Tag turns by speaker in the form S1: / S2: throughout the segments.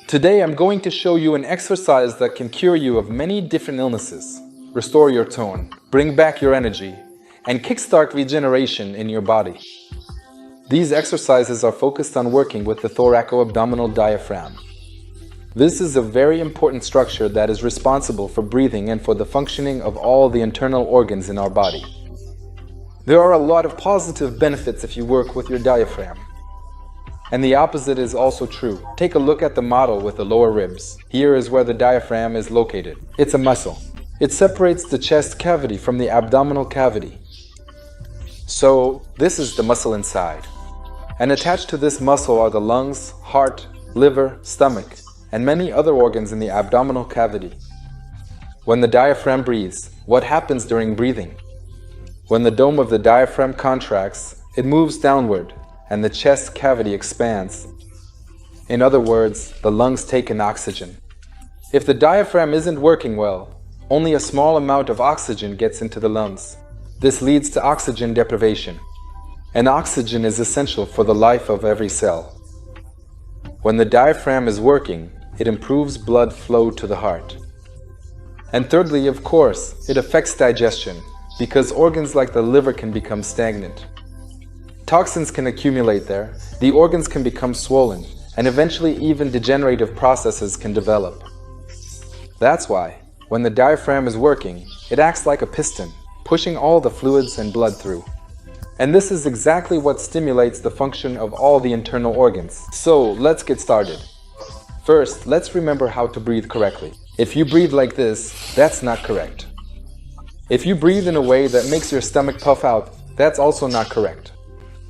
S1: Today I'm going to show you an exercise that can cure you of many different illnesses, restore your tone, bring back your energy, and kickstart regeneration in your body. These exercises are focused on working with the thoraco-abdominal diaphragm. This is a very important structure that is responsible for breathing and for the functioning of all the internal organs in our body. There are a lot of positive benefits if you work with your diaphragm. And the opposite is also true. Take a look at the model with the lower ribs. Here is where the diaphragm is located. It's a muscle. It separates the chest cavity from the abdominal cavity. So this is the muscle inside. And attached to this muscle are the lungs, heart, liver, stomach, and many other organs in the abdominal cavity. When the diaphragm breathes, what happens during breathing? When the dome of the diaphragm contracts, it moves downward, and the chest cavity expands. In other words, the lungs take in oxygen. If the diaphragm isn't working well, only a small amount of oxygen gets into the lungs. This leads to oxygen deprivation. And oxygen is essential for the life of every cell. When the diaphragm is working, it improves blood flow to the heart. And thirdly, of course, it affects digestion, because organs like the liver can become stagnant. Toxins can accumulate there, the organs can become swollen, and eventually even degenerative processes can develop. That's why, when the diaphragm is working, it acts like a piston, pushing all the fluids and blood through. And this is exactly what stimulates the function of all the internal organs. So, let's get started. First, let's remember how to breathe correctly. If you breathe like this, that's not correct. If you breathe in a way that makes your stomach puff out, that's also not correct.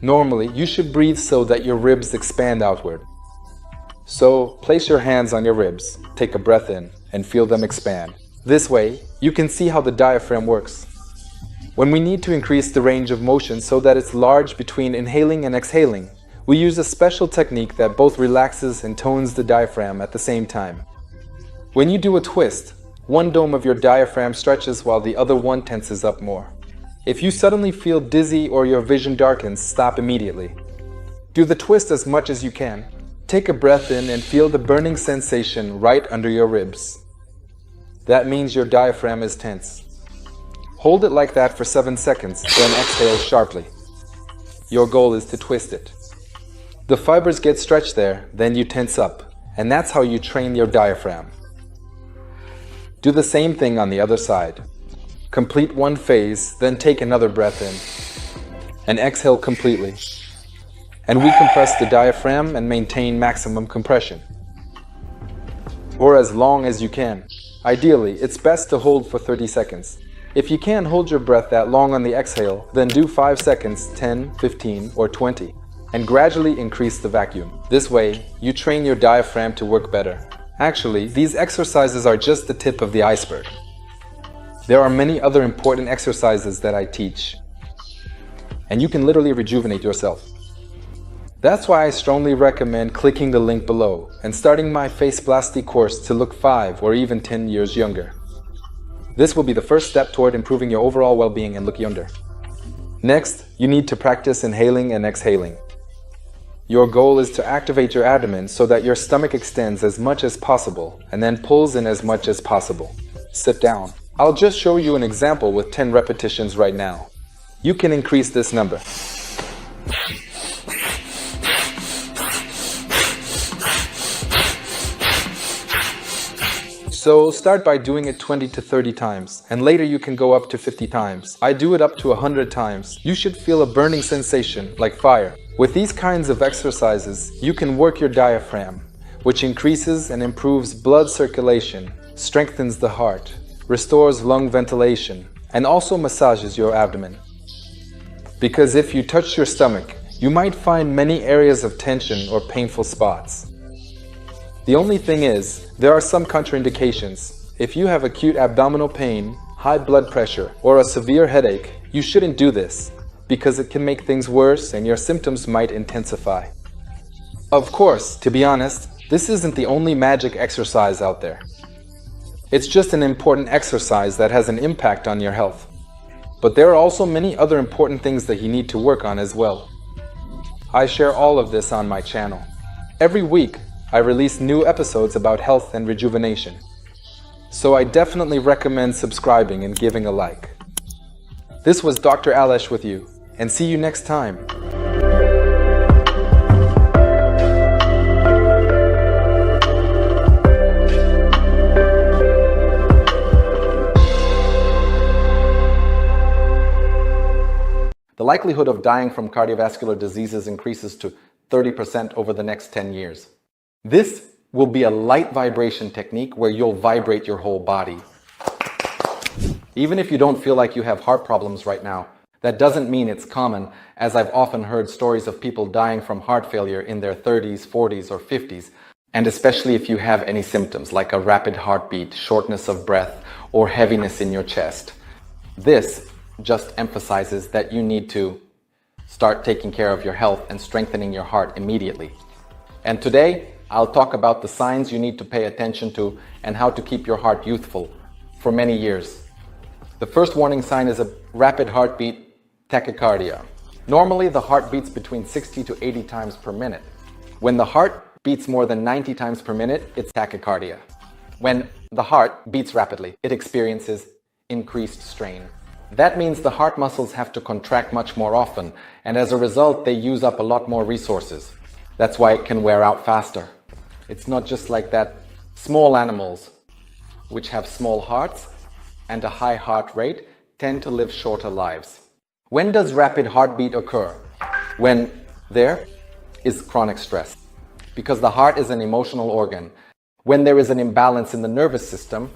S1: Normally, you should breathe so that your ribs expand outward. So, place your hands on your ribs, take a breath in, and feel them expand. This way, you can see how the diaphragm works. When we need to increase the range of motion so that it's large between inhaling and exhaling, we use a special technique that both relaxes and tones the diaphragm at the same time. When you do a twist, one dome of your diaphragm stretches while the other one tenses up more. If you suddenly feel dizzy or your vision darkens, stop immediately. Do the twist as much as you can. Take a breath in and feel the burning sensation right under your ribs. That means your diaphragm is tense. Hold it like that for 7 seconds, then exhale sharply. Your goal is to twist it. The fibers get stretched there, then you tense up, and that's how you train your diaphragm. Do the same thing on the other side. Complete one phase, then take another breath in, and exhale completely. And we compress the diaphragm and maintain maximum compression. Or as long as you can. Ideally, it's best to hold for 30 seconds. If you can't hold your breath that long on the exhale, then do 5 seconds, 10, 15, or 20, and gradually increase the vacuum. This way, you train your diaphragm to work better. Actually, these exercises are just the tip of the iceberg. There are many other important exercises that I teach, and you can literally rejuvenate yourself. That's why I strongly recommend clicking the link below and starting my face plasty course to look 5 or even 10 years younger. This will be the first step toward improving your overall well-being and look younger. Next, you need to practice inhaling and exhaling. Your goal is to activate your abdomen so that your stomach extends as much as possible and then pulls in as much as possible. Sit down. I'll just show you an example with 10 repetitions right now. You can increase this number. So start by doing it 20 to 30 times, and later you can go up to 50 times. I do it up to 100 times. You should feel a burning sensation, like fire. With these kinds of exercises, you can work your diaphragm, which increases and improves blood circulation, strengthens the heart, restores lung ventilation, and also massages your abdomen. Because if you touch your stomach, you might find many areas of tension or painful spots. The only thing is, there are some contraindications. If you have acute abdominal pain, high blood pressure, or a severe headache, you shouldn't do this, because it can make things worse and your symptoms might intensify. Of course, to be honest, this isn't the only magic exercise out there. It's just an important exercise that has an impact on your health. But there are also many other important things that you need to work on as well. I share all of this on my channel. Every week, I release new episodes about health and rejuvenation. So I definitely recommend subscribing and giving a like. This was Dr. Uli-shch with you, and see you next time. The likelihood of dying from cardiovascular diseases increases to 30% over the next 10 years. This will be a light vibration technique where you'll vibrate your whole body. Even if you don't feel like you have heart problems right now, that doesn't mean it's common, as I've often heard stories of people dying from heart failure in their 30s, 40s, or 50s, and especially if you have any symptoms like a rapid heartbeat, shortness of breath, or heaviness in your chest. This just emphasizes that you need to start taking care of your health and strengthening your heart immediately. And today, I'll talk about the signs you need to pay attention to and how to keep your heart youthful for many years. The first warning sign is a rapid heartbeat, tachycardia. Normally, the heart beats between 60 to 80 times per minute. When the heart beats more than 90 times per minute, it's tachycardia. When the heart beats rapidly, it experiences increased strain. That means the heart muscles have to contract much more often, and as a result, they use up a lot more resources. That's why it can wear out faster. It's not just like that. Small animals, which have small hearts and a high heart rate, tend to live shorter lives. When does rapid heartbeat occur? When there is chronic stress. Because the heart is an emotional organ. When there is an imbalance in the nervous system,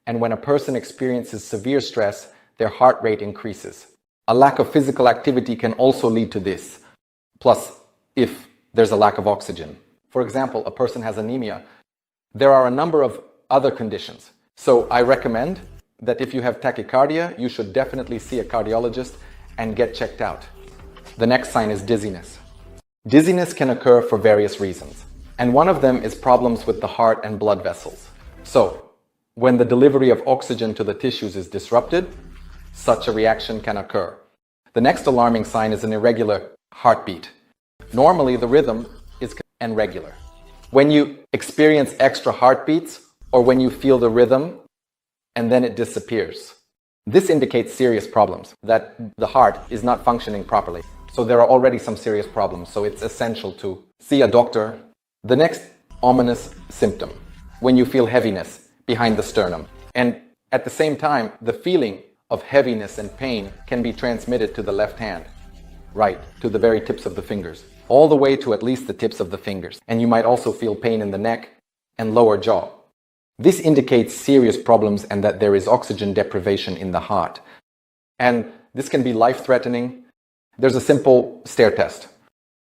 S1: and when a person experiences severe stress, their heart rate increases. A lack of physical activity can also lead to this. Plus, if there's a lack of oxygen. For example, a person has anemia. There are a number of other conditions. So I recommend that if you have tachycardia, you should definitely see a cardiologist and get checked out. The next sign is dizziness. Dizziness can occur for various reasons, and one of them is problems with the heart and blood vessels. So, when the delivery of oxygen to the tissues is disrupted, such a reaction can occur. The next alarming sign is an irregular heartbeat. Normally, the rhythm is irregular. When you experience extra heartbeats, or when you feel the rhythm and then it disappears, this indicates serious problems, that the heart is not functioning properly. So there are already some serious problems, so it's essential to see a doctor. The next ominous symptom, when you feel heaviness behind the sternum, and at the same time, the feeling of heaviness and pain can be transmitted to the left hand, right, to the very tips of the fingers, all the way to at least the tips of the fingers. And you might also feel pain in the neck and lower jaw. This indicates serious problems and that there is oxygen deprivation in the heart. And this can be life-threatening. There's a simple stare test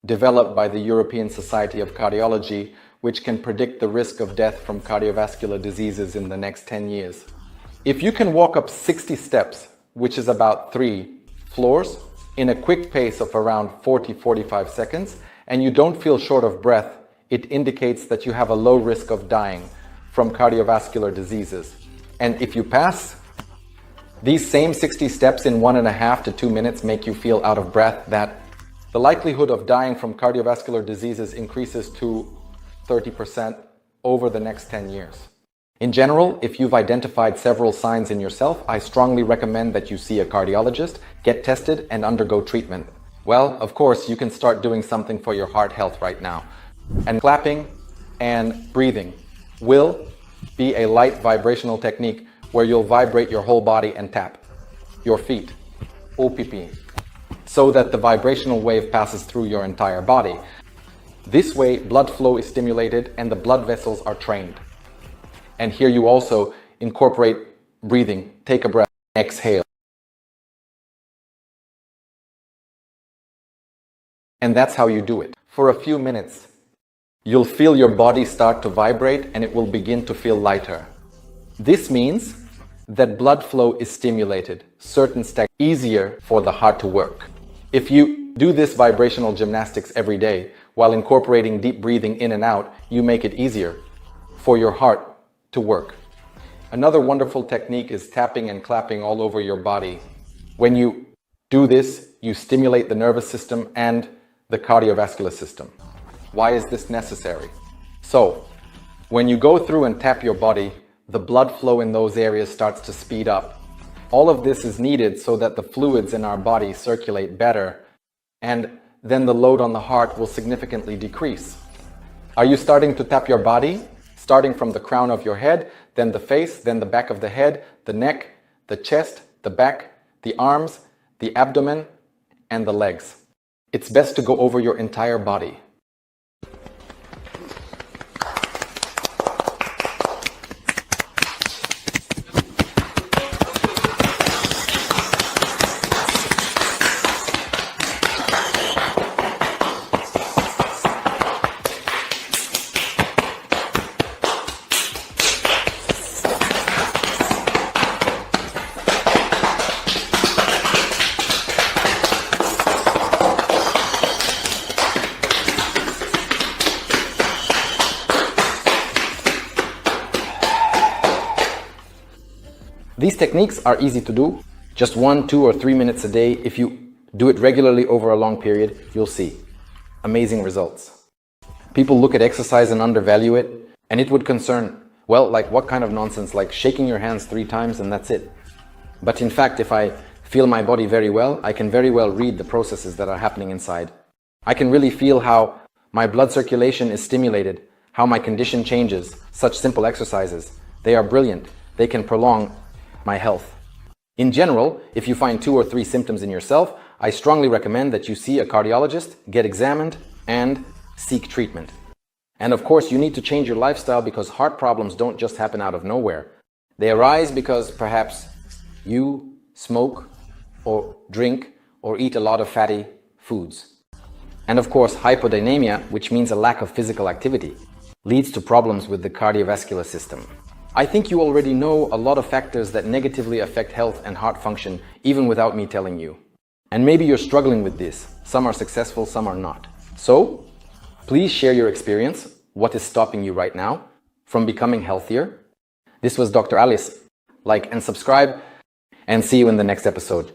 S1: developed by the European Society of Cardiology, which can predict the risk of death from cardiovascular diseases in the next 10 years. If you can walk up 60 steps, which is about 3 floors, in a quick pace of around 40-45 seconds, and you don't feel short of breath, it indicates that you have a low risk of dying from cardiovascular diseases. And if you pass these same 60 steps in 1.5 to 2 minutes make you feel out of breath, that the likelihood of dying from cardiovascular diseases increases to 30% over the next 10 years. In general, if you've identified several signs in yourself, I strongly recommend that you see a cardiologist, get tested, and undergo treatment. Well, of course, you can start doing something for your heart health right now. And clapping and breathing will be a light vibrational technique where you'll vibrate your whole body and tap your feet, OPP, so that the vibrational wave passes through your entire body. This way, blood flow is stimulated and the blood vessels are trained. And here you also incorporate breathing. Take a breath, exhale. And that's how you do it. For a few minutes, you'll feel your body start to vibrate and it will begin to feel lighter. This means that blood flow is stimulated, easier for the heart to work. If you do this vibrational gymnastics every day while incorporating deep breathing in and out, you make it easier for your heart to work. Another wonderful technique is tapping and clapping all over your body. When you do this, you stimulate the nervous system and the cardiovascular system. Why is this necessary?
S2: So, when you go through and tap your body, the blood flow in those areas starts to speed up. All of this is needed so that the fluids in our body circulate better, and then the load on the heart will significantly decrease. Are you starting to tap your body? Starting from the crown of your head, then the face, then the back of the head, the neck, the chest, the back, the arms, the abdomen, and the legs. It's best to go over your entire body. These techniques are easy to do, just 1, 2, or 3 minutes a day. If you do it regularly over a long period, you'll see amazing results. People look at exercise and undervalue it, and it would concern, well, like what kind of nonsense, like shaking your hands 3 times and that's it. But in fact, if I feel my body very well, I can very well read the processes that are happening inside. I can really feel how my blood circulation is stimulated, how my condition changes. Such simple exercises, they are brilliant. They can prolong my health. In general, if you find 2 or 3 symptoms in yourself, I strongly recommend that you see a cardiologist, get examined, and seek treatment. And of course, you need to change your lifestyle, because heart problems don't just happen out of nowhere. They arise because perhaps you smoke or drink or eat a lot of fatty foods. And of course, hypodynamia, which means a lack of physical activity, leads to problems with the cardiovascular system. I think you already know a lot of factors that negatively affect health and heart function, even without me telling you. And maybe you're struggling with this. Some are successful, some are not. So, please share your experience. What is stopping you right now from becoming healthier? This was Dr. Alice. Like and subscribe, and see you in the next episode.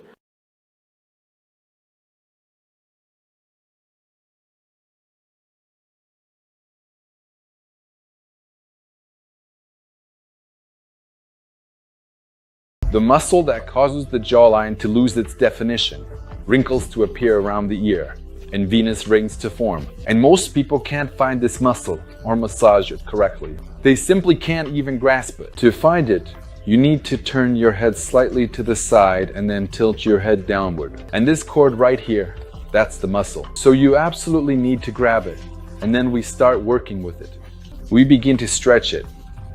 S3: The muscle that causes the jawline to lose its definition, wrinkles to appear around the ear, and venous rings to form. And most people can't find this muscle or massage it correctly. They simply can't even grasp it. To find it, you need to turn your head slightly to the side and then tilt your head downward. And this cord right here, that's the muscle. So you absolutely need to grab it, and then we start working with it. We begin to stretch it,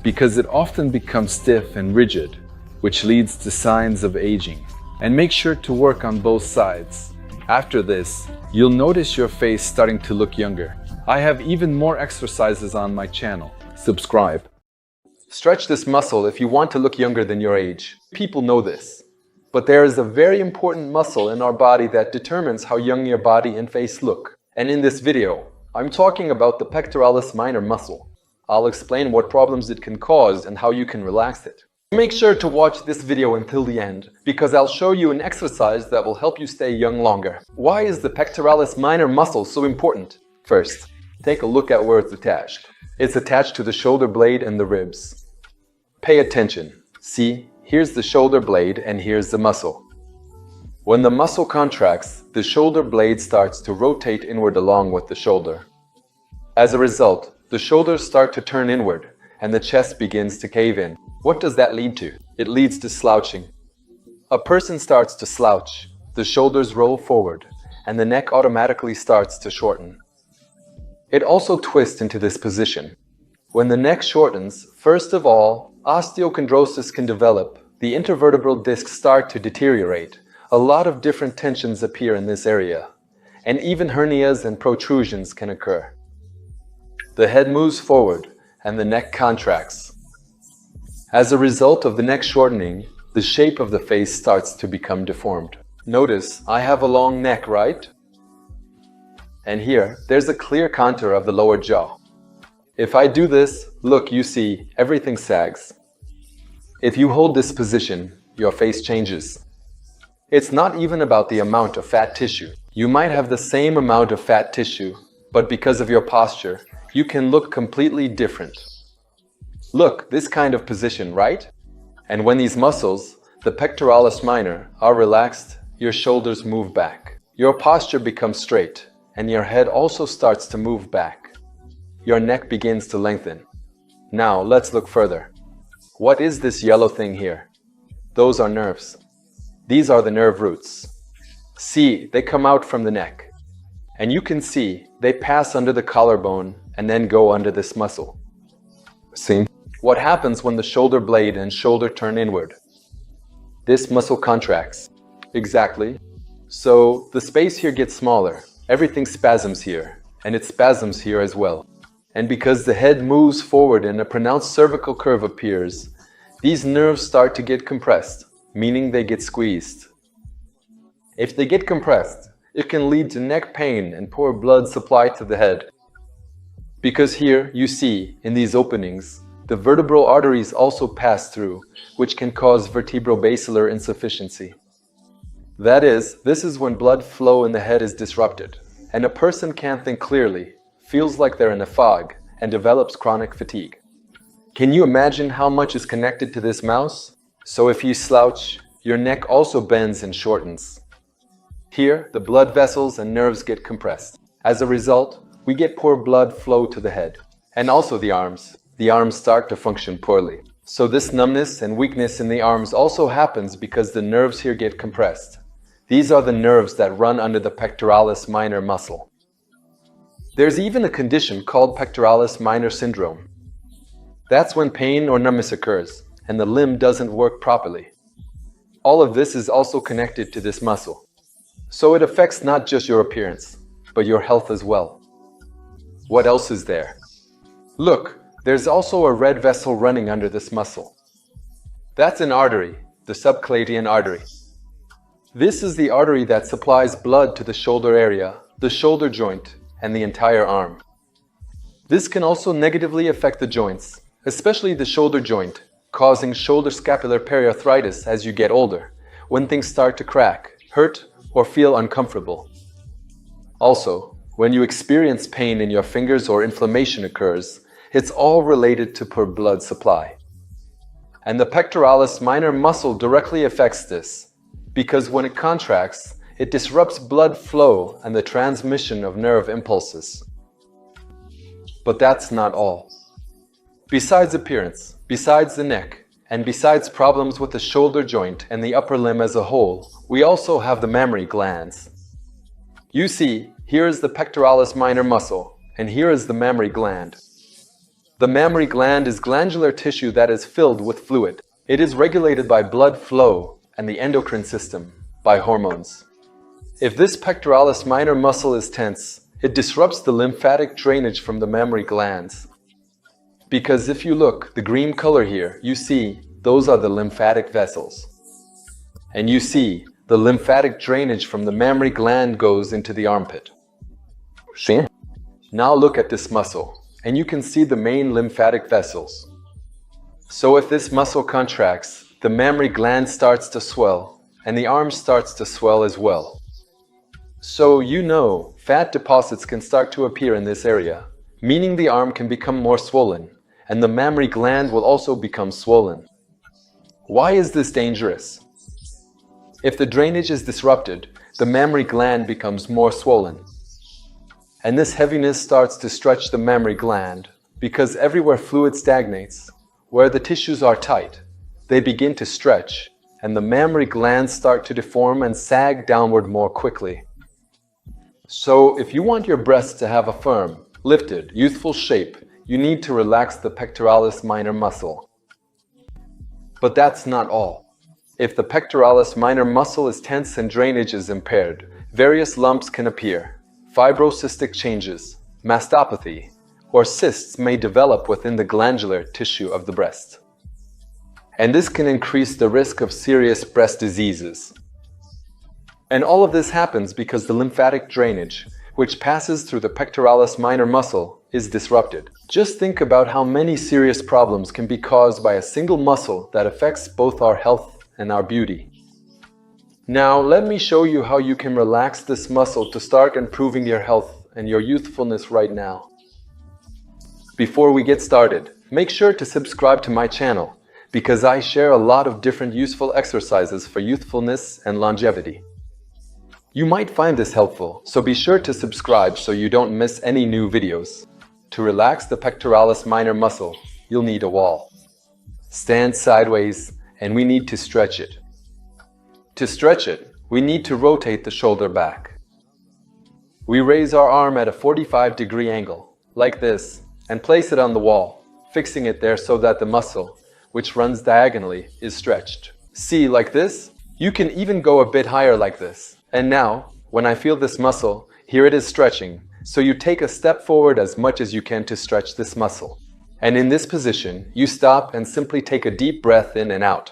S3: because it often becomes stiff and rigid, which leads to signs of aging. And make sure to work on both sides. After this, you'll notice your face starting to look younger. I have even more exercises on my channel. Subscribe.
S1: Stretch this muscle if you want to look younger than your age. People know this. But there is a very important muscle in our body that determines how young your body and face look. And in this video, I'm talking about the pectoralis minor muscle. I'll explain what problems it can cause and how you can relax it. Make sure to watch this video until the end, because I'll show you an exercise that will help you stay young longer. Why is the pectoralis minor muscle so important? First, take a look at where it's attached. It's attached to the shoulder blade and the ribs. Pay attention. See, here's the shoulder blade and here's the muscle. When the muscle contracts, the shoulder blade starts to rotate inward along with the shoulder. As a result, the shoulders start to turn inward and the chest begins to cave in. What does that lead to? It leads to slouching. A person starts to slouch, the shoulders roll forward, and the neck automatically starts to shorten. It also twists into this position. When the neck shortens, first of all, osteochondrosis can develop. The intervertebral discs start to deteriorate. A lot of different tensions appear in this area, and even hernias and protrusions can occur. The head moves forward, and the neck contracts. As a result of the neck shortening, the shape of the face starts to become deformed. Notice, I have a long neck, right? And here, there's a clear contour of the lower jaw. If I do this, look, you see, everything sags. If you hold this position, your face changes. It's not even about the amount of fat tissue. You might have the same amount of fat tissue, but because of your posture, you can look completely different. Look, this kind of position, right? And when these muscles, the pectoralis minor, are relaxed, your shoulders move back. Your posture becomes straight, and your head also starts to move back. Your neck begins to lengthen. Now, let's look further. What is this yellow thing here? Those are nerves. These are the nerve roots. See, they come out from the neck. And you can see, they pass under the collarbone and then go under this muscle. See? What happens when the shoulder blade and shoulder turn inward? This muscle contracts. Exactly. So the space here gets smaller. Everything spasms here, and it spasms here as well. And because the head moves forward and a pronounced cervical curve appears, these nerves start to get compressed, meaning they get squeezed. If they get compressed, it can lead to neck pain and poor blood supply to the head. Because here, you see, in these openings, the vertebral arteries also pass through, which can cause vertebrobasilar insufficiency. That is, this is when blood flow in the head is disrupted, and a person can't think clearly, feels like they're in a fog, and develops chronic fatigue. Can you imagine how much is connected to this mouse? So if you slouch, your neck also bends and shortens. Here, the blood vessels and nerves get compressed. As a result, we get poor blood flow to the head, and also the arms. The arms start to function poorly. So this numbness and weakness in the arms also happens because the nerves here get compressed. These are the nerves that run under the pectoralis minor muscle. There's even a condition called pectoralis minor syndrome. That's when pain or numbness occurs, and the limb doesn't work properly. All of this is also connected to this muscle. So it affects not just your appearance, but your health as well. What else is there? Look, there's also a red vessel running under this muscle. That's an artery, the subclavian artery. This is the artery that supplies blood to the shoulder area, the shoulder joint, and the entire arm. This can also negatively affect the joints, especially the shoulder joint, causing shoulder scapular periarthritis as you get older, when things start to crack, hurt, or feel uncomfortable. Also, when you experience pain in your fingers or inflammation occurs, it's all related to poor blood supply. And the pectoralis minor muscle directly affects this, because when it contracts, it disrupts blood flow and the transmission of nerve impulses. But that's not all. Besides appearance, besides the neck, and besides problems with the shoulder joint and the upper limb as a whole, we also have the mammary glands. You see, here is the pectoralis minor muscle, and here is the mammary gland. The mammary gland is glandular tissue that is filled with fluid. It is regulated by blood flow and the endocrine system by hormones. If this pectoralis minor muscle is tense, it disrupts the lymphatic drainage from the mammary glands. Because if you look, the green color here, you see, those are the lymphatic vessels. And you see, the lymphatic drainage from the mammary gland goes into the armpit. See? Now look at this muscle, and you can see the main lymphatic vessels. So if this muscle contracts, the mammary gland starts to swell, and the arm starts to swell as well. So you know, fat deposits can start to appear in this area, meaning the arm can become more swollen, and the mammary gland will also become swollen. Why is this dangerous? If the drainage is disrupted, the mammary gland becomes more swollen. And this heaviness starts to stretch the mammary gland, because everywhere fluid stagnates, where the tissues are tight, they begin to stretch, and the mammary glands start to deform and sag downward more quickly. So if you want your breasts to have a firm, lifted, youthful shape, you need to relax the pectoralis minor muscle. But that's not all. If the pectoralis minor muscle is tense and drainage is impaired, various lumps can appear. Fibrocystic changes, mastopathy, or cysts may develop within the glandular tissue of the breast. And this can increase the risk of serious breast diseases. And all of this happens because the lymphatic drainage, which passes through the pectoralis minor muscle, is disrupted. Just think about how many serious problems can be caused by a single muscle that affects both our health and our beauty. Now, let me show you how you can relax this muscle to start improving your health and your youthfulness right now. Before we get started, make sure to subscribe to my channel because I share a lot of different useful exercises for youthfulness and longevity. You might find this helpful, so be sure to subscribe so you don't miss any new videos. To relax the pectoralis minor muscle, you'll need a wall. Stand sideways and we need to stretch it. To stretch it, we need to rotate the shoulder back. We raise our arm at a 45-degree angle, like this, and place it on the wall, fixing it there so that the muscle, which runs diagonally, is stretched. See, like this? You can even go a bit higher like this. And now, when I feel this muscle, here it is stretching, so you take a step forward as much as you can to stretch this muscle. And in this position, you stop and simply take a deep breath in and out.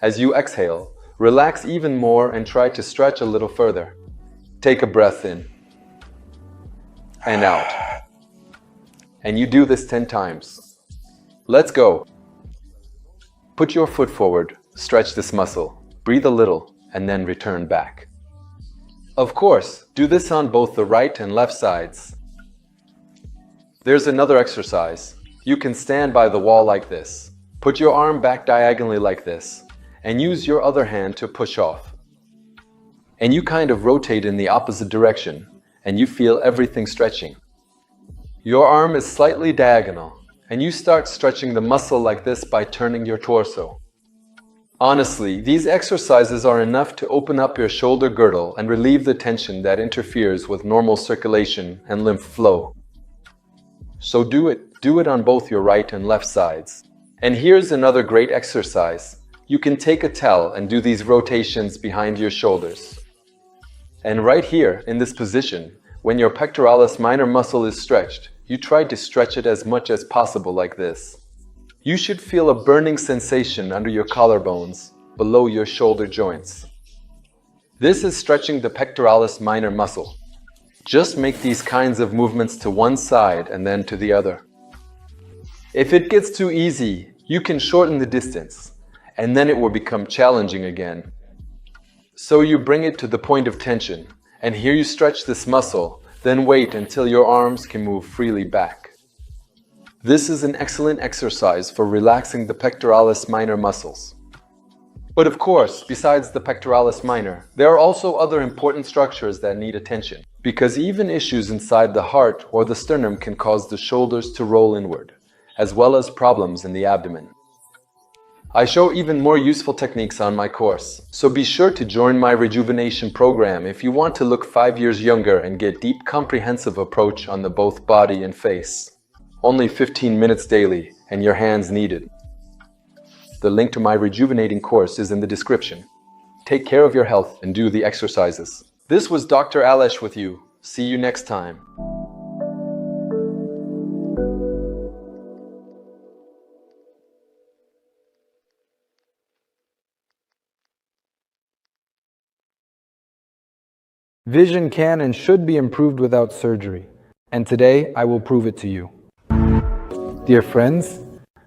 S1: As you exhale, relax even more and try to stretch a little further. Take a breath in and out. And you do this 10 times. Let's go. Put your foot forward, stretch this muscle, breathe a little, and then return back. Of course, do this on both the right and left sides. There's another exercise. You can stand by the wall like this. Put your arm back diagonally like this, and use your other hand to push off. And you kind of rotate in the opposite direction, and you feel everything stretching. Your arm is slightly diagonal, and you start stretching the muscle like this by turning your torso. Honestly, these exercises are enough to open up your shoulder girdle and relieve the tension that interferes with normal circulation and lymph flow. So do it on both your right and left sides. And here's another great exercise. You can take a towel and do these rotations behind your shoulders. And right here, in this position, when your pectoralis minor muscle is stretched, you try to stretch it as much as possible like this. You should feel a burning sensation under your collarbones, below your shoulder joints. This is stretching the pectoralis minor muscle. Just make these kinds of movements to one side and then to the other. If it gets too easy, you can shorten the distance, and then it will become challenging again. So you bring it to the point of tension, and here you stretch this muscle, then wait until your arms can move freely back. This is an excellent exercise for relaxing the pectoralis minor muscles. But of course, besides the pectoralis minor, there are also other important structures that need attention, because even issues inside the heart or the sternum can cause the shoulders to roll inward, as well as problems in the abdomen. I show even more useful techniques on my course, so be sure to join my rejuvenation program if you want to look 5 years younger and get deep comprehensive approach on the both body and face. Only 15 minutes daily and your hands needed. The link to my rejuvenating course is in the description. Take care of your health and do the exercises. This was Dr. Uli-shch with you. See you next time.
S4: Vision can and should be improved without surgery, and today I will prove it to you. Dear friends,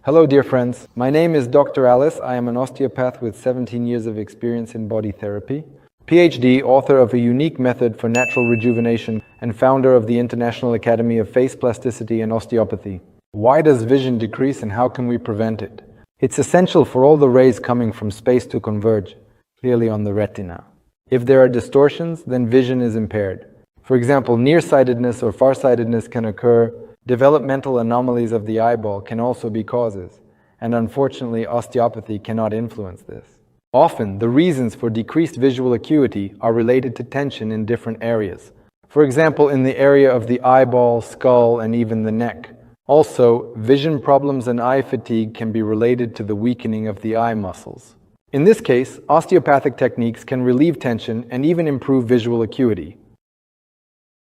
S4: hello dear friends, my name is Dr. Alice. I am an osteopath with 17 years of experience in body therapy, PhD, author of a unique method for natural rejuvenation, and founder of the International Academy of Face Plasticity and Osteopathy. Why does vision decrease and how can we prevent it? It's essential for all the rays coming from space to converge, clearly on the retina. If there are distortions, then vision is impaired. For example, nearsightedness or farsightedness can occur. Developmental anomalies of the eyeball can also be causes, and unfortunately osteopathy cannot influence this. Often, the reasons for decreased visual acuity are related to tension in different areas. For example, in the area of the eyeball, skull, and even the neck. Also, vision problems and eye fatigue can be related to the weakening of the eye muscles. In this case, osteopathic techniques can relieve tension and even improve visual acuity.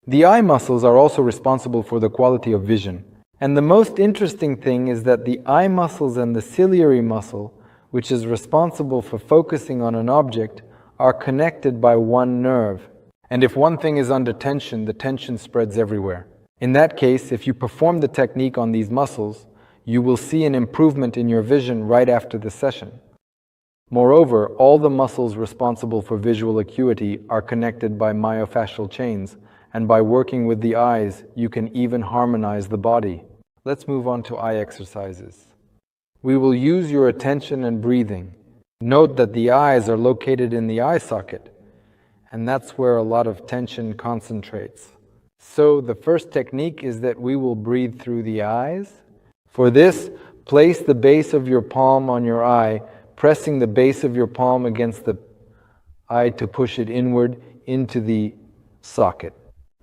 S4: The eye muscles are also responsible for the quality of vision. And the most interesting thing is that the eye muscles and the ciliary muscle, which is responsible for focusing on an object, are connected by one nerve. And if one thing is under tension, the tension spreads everywhere. In that case, if you perform the technique on these muscles, you will see an improvement in your vision right after the session. Moreover, all the muscles responsible for visual acuity are connected by myofascial chains, and by working with the eyes, you can even harmonize the body. Let's move on to eye exercises. We will use your attention and breathing. Note that the eyes are located in the eye socket, and that's where a lot of tension concentrates. So the first technique is that we will breathe through the eyes. For this, place the base of your palm on your eye, pressing the base of your palm against the eye to push it inward into the socket.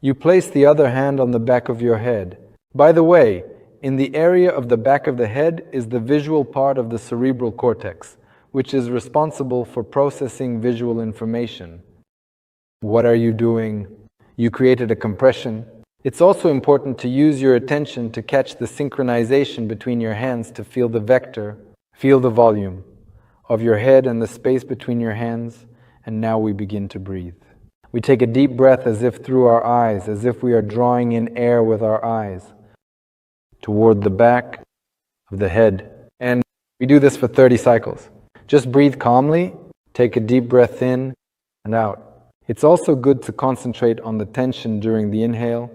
S4: You place the other hand on the back of your head. By the way, in the area of the back of the head is the visual part of the cerebral cortex, which is responsible for processing visual information. What are you doing? You created a compression. It's also important to use your attention to catch the synchronization between your hands to feel the vector, feel the volume of your head and the space between your hands. And now we begin to breathe. We take a deep breath as if through our eyes, as if we are drawing in air with our eyes toward the back of the head. And we do this for 30 cycles. Just breathe calmly, take a deep breath in and out. It's also good to concentrate on the tension during the inhale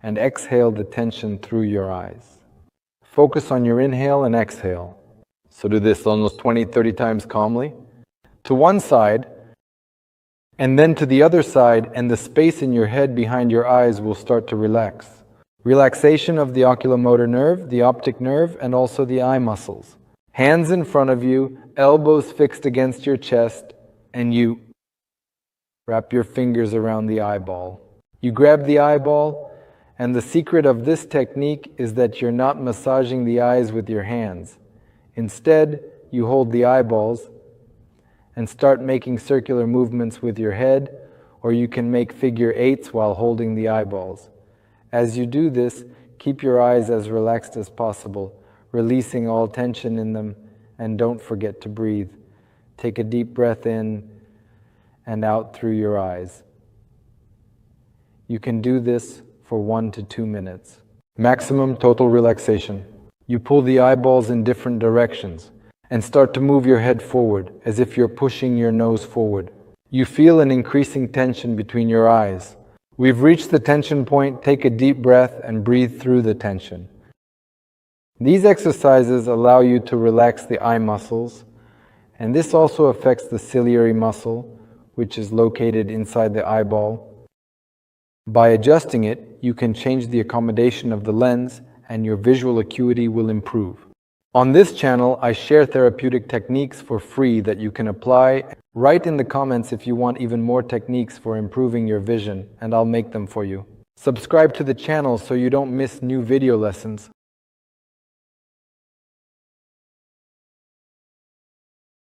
S4: and exhale the tension through your eyes. Focus on your inhale and exhale. So do this almost 20, 30 times calmly. To one side, and then to the other side, and the space in your head behind your eyes will start to relax. Relaxation of the oculomotor nerve, the optic nerve, and also the eye muscles. Hands in front of you, elbows fixed against your chest, and you wrap your fingers around the eyeball. You grab the eyeball, and the secret of this technique is that you're not massaging the eyes with your hands. Instead, you hold the eyeballs and start making circular movements with your head, or you can make figure eights while holding the eyeballs. As you do this, keep your eyes as relaxed as possible, releasing all tension in them, and don't forget to breathe. Take a deep breath in and out through your eyes. You can do this for 1 to 2 minutes. Maximum total relaxation. You pull the eyeballs in different directions and start to move your head forward as if you're pushing your nose forward. You feel an increasing tension between your eyes. We've reached the tension point. Take a deep breath and breathe through the tension. These exercises allow you to relax the eye muscles, and this also affects the ciliary muscle, which is located inside the eyeball. By adjusting it, you can change the accommodation of the lens and your visual acuity will improve. On this channel, I share therapeutic techniques for free that you can apply. Write in the comments if you want even more techniques for improving your vision, and I'll make them for you. Subscribe to the channel so you don't miss new video lessons.